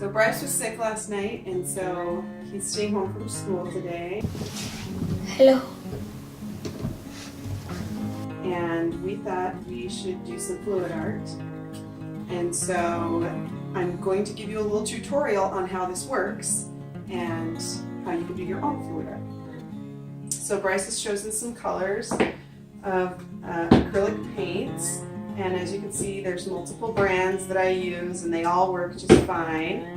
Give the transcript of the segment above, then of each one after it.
So Bryce was sick last night, and so he's staying home from school today. Hello. And we thought we should do some fluid art. And so I'm going to give you a little tutorial on how this works and how you can do your own fluid art. So Bryce has chosen some colors of acrylic paints. And as you can see, there's multiple brands that I use and they all work just fine.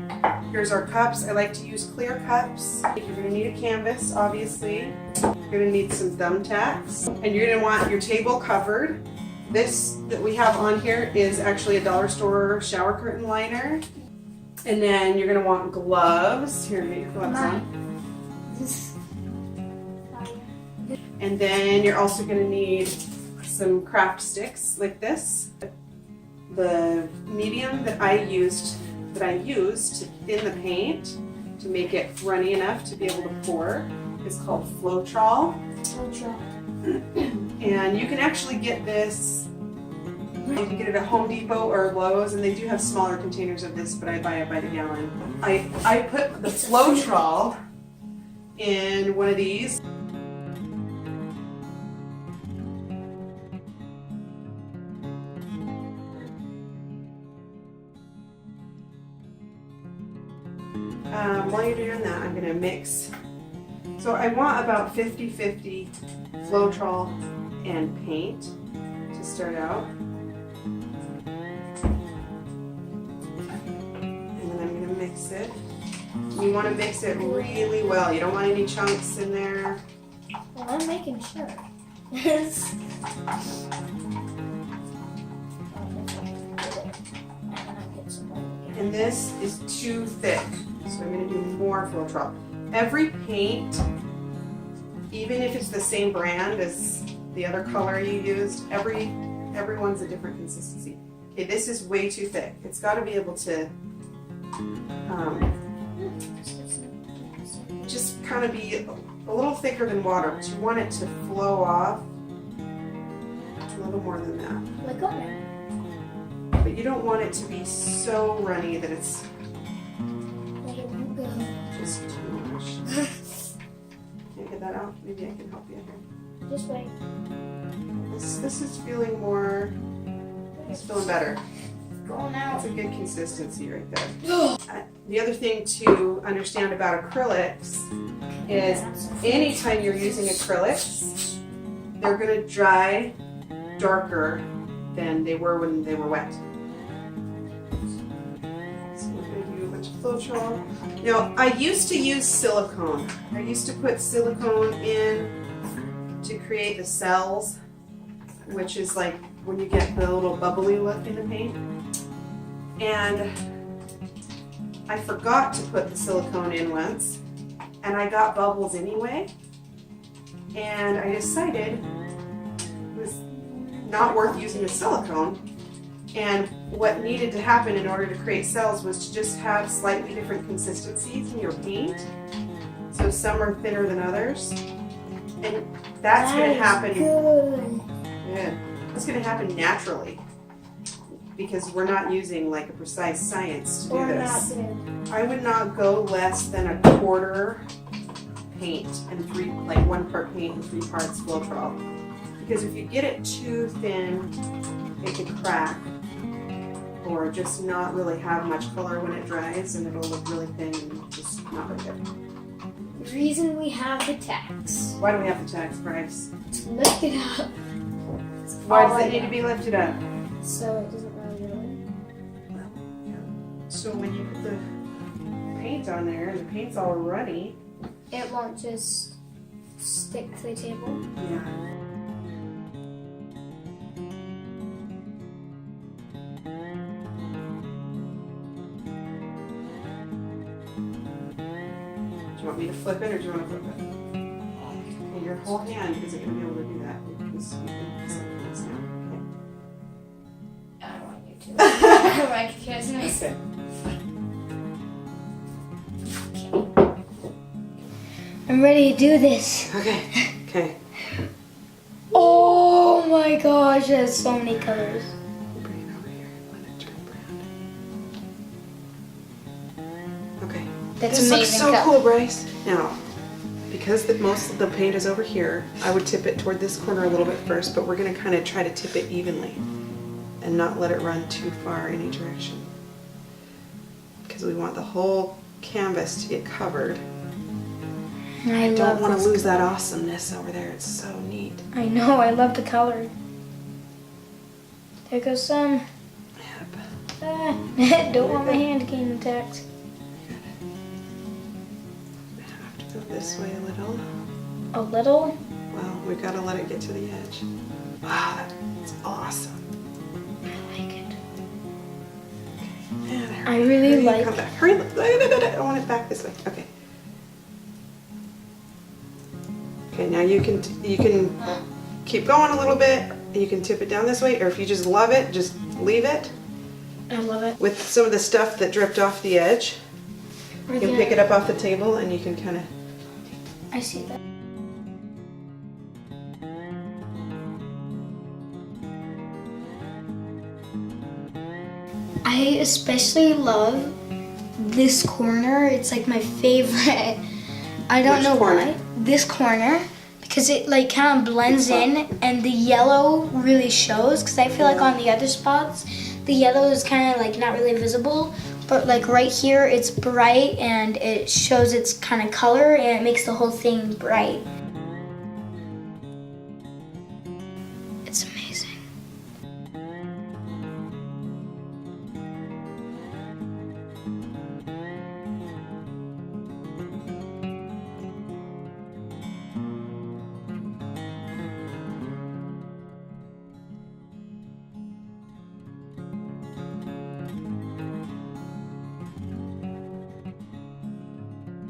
Here's our cups. I like to use clear cups. You're going to need a canvas, obviously. You're going to need some thumbtacks. And you're going to want your table covered. This that we have on here is actually a dollar store shower curtain liner. And then you're going to want gloves. Here, get your gloves on. And then you're also going to need some craft sticks like this. The medium that I used to thin the paint to make it runny enough to be able to pour is called Floetrol. And you can actually get this, you can get it at Home Depot or Lowe's, and they do have smaller containers of this, but I buy it by the gallon. I put the Floetrol in one of these. While you're doing that, I'm going to mix. So I want about 50-50 Floetrol and paint to start out. And then I'm going to mix it. You want to mix it really well. You don't want any chunks in there. Well, I'm making sure. And this is too thick. So I'm going to do more Floetrol. Every paint, even if it's the same brand as the other color you used, everyone's a different consistency. Okay, this is way too thick. It's got to be able to just kind of be a little thicker than water, but you want it to flow off a little more than that. Like water. But you don't want it to be so runny that it's just too much. Can't get that out? Maybe I can help you here. Just wait. This is feeling more, it's feeling better. Going out. That's a good consistency right there. The other thing to understand about acrylics is anytime you're using acrylics, they're going to dry darker than they were when they were wet. So we're going to do a bunch of Floetrol. Now, I used to use silicone. I used to put silicone in to create the cells, which is like when you get the little bubbly look in the paint. And I forgot to put the silicone in once, and I got bubbles anyway. And I decided it was not worth using the silicone. And what needed to happen in order to create cells was to just have slightly different consistencies in your paint. So some are thinner than others. And that's going to happen. Good. Yeah, it's going to happen naturally because we're not using like a precise science to do this. I would not go less than a quarter paint and like 1 part paint and 3 parts Floetrol. Because if you get it too thin, it could crack or just not really have much color when it dries, and it'll look really thin and just not very good. The reason we have the tacks. Why do we have the tacks, Bryce? To lift it up. Why does it need to be lifted up? So it doesn't really ruin. So when you put the paint on there and the paint's all runny, It won't just stick to the table. yeah. Do you want me to flip it or do you want to flip it? And your whole hand isn't going to be able to do that because you can set things down. I don't want you to. I don't like it, can't miss. Okay. I'm ready to do this. Okay. Okay. Oh my gosh, it has so many colors. Bring it over here and let it turn brown. That's This looks amazing. so color. cool, Bryce. Now, because most of the paint is over here, I would tip it toward this corner a little bit first, but we're gonna kind of try to tip it evenly and not let it run too far any direction. Because we want the whole canvas to get covered. I Don't love want to this lose that color. awesomeness over there. It's so neat. I know, I love the color. There goes some. Yep. Don't want my hand getting attacked. I have to go this way a little. A little? Well, we've got to let it get to the edge. Wow, that's awesome. I like it. Man, I really hurry, like- Come back. Hurry. I want it back this way. Okay. Okay, now you can keep going a little bit. You can tip it down this way, or if you just love it, just leave it. I love it. With some of the stuff that dripped off the edge, you can pick it up off the table and you can kind of. I see that. I especially love this corner. It's like my favorite. I don't Which know corner? why. This corner, because it like kind of blends in and the yellow really shows, because I feel like on the other spots the yellow is kind of like not really visible, but like right here it's bright and it shows its kind of color and it makes the whole thing bright. It's amazing.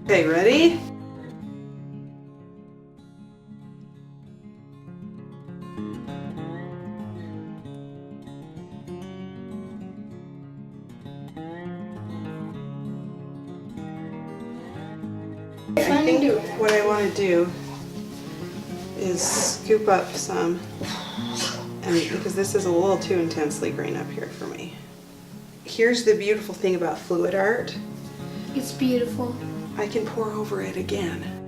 Okay, ready? I think what I want to do is scoop up some, and because this is a little too intensely green up here for me. Here's the beautiful thing about fluid art. It's beautiful. I can pour over it again.